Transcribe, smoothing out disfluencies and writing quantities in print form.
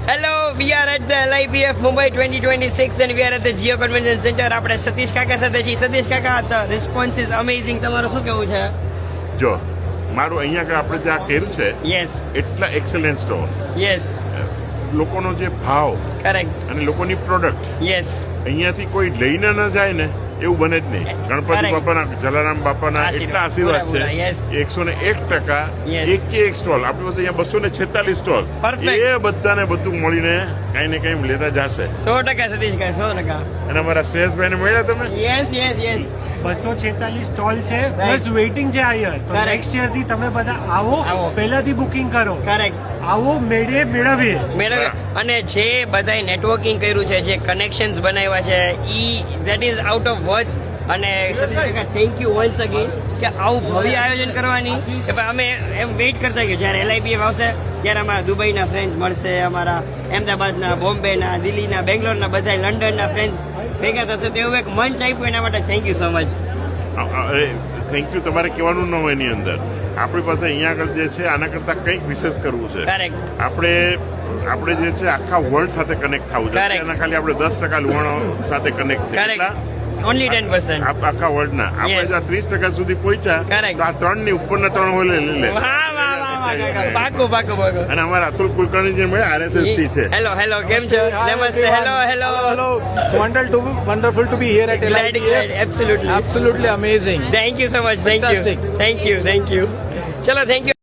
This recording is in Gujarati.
Hello, we are at the LIBF Mumbai 2026 and we are at the Geo Convention Center. આપણે સતીશ કાકા સાથે છીએ. સતીશ કાકા, the response is amazing. તમારું શું કહેવું છે? જો મારું અહીંયા આગળ આપણે જે આ કર્યું છે Yes, એટલા એક્સેલન્ટ સ્ટોર, yes, લોકોનો જે ભાવ correct, અને લોકોની પ્રોડક્ટ yes. અહીંયાથી કોઈ લઈને ન જાય ને એવું બને જ નહીં. ગણપતિ Correct. બાપાના, જલારામ બાપાના એટલા આશીર્વાદ છે. પૂરા, yes. 101% Yes. એક સ્ટોલ આપણી પાસે અહીંયા 246 સ્ટોલ, Perfect. એ બધાને બધું મળીને કઈ ને કઈ લેતા જશે. 100% સતીશ કાકા, 100%. અને અમારા શ્રેયસભાઈને મળ્યા તમે? Yes, yes, yes. 246 સ્ટોલ છે, Right. પ્લસ વેઇટિંગ છે અહીંયા. તો Correct. નેક્સ્ટ યર થી તમે બધા આવો. આવો, પહેલાથી બુકિંગ કરો, Correct. આવો મેળવીએ. મેડમ, અને જે બધાએ નેટવર્કિંગ કર્યું છે, જે કનેક્શન્સ બનાવ્યા છે, that is out of words. અને સતીશ કાકા, થેન્ક યુ વન્સ અગેન કે આવું ભવ્ય આયોજન કરવાની. કે ભાઈ અમે એમ વેઇટ કરતા કે જ્યારે LIBF આવશે ત્યારે અમારા દુબઈના ફ્રેન્ડ્સ મળશે, અમારા અમદાવાદના, બોમ્બેના, દિલ્હીના, બેંગ્લોરના, બધા લંડનના ફ્રેન્ડ્સ ભેગા થશે. તો એવું એક મંચ આપ્યું, એના માટે થેન્ક યુ સો મચ. અરે થેન્ક યુ તમારે કહેવાનું ન હોય. એની અંદર આપણી પાસે અહીંયા આગળ જે છે આના કરતા કંઈક વિશેષ કરવું છે. કરેક્ટ, આપણે જે છે આખા વર્લ્ડ સાથે કનેક્ટ થવું છે. Correct. એના ખાલી આપણે 10% લુહાણો સાથે કનેક્ટ છે. કરેક્ટ, એટલા ઓનલી 10%. આખા વર્લ્ડના આપણે Yes. જો 30% સુધી પહોંચ્યા Correct. તો આ 3 ની ઉપરના 3 હોય લઈ લે. વાહ વાહ વાહ વાહ કાકા, પાકું પાકું પાકું. અને અમારા અતુલ કુલકર્ણી જે મળ્યા RSS થી છે. હેલો હેલો, કેમ છો? નમસ્તે, hello hello. It's wonderful to be here at Glad, LIBF. absolutely. Absolutely amazing. Thank you so much. Thank you. Fantastic. Thank you. Thank you. ચલો, thank you.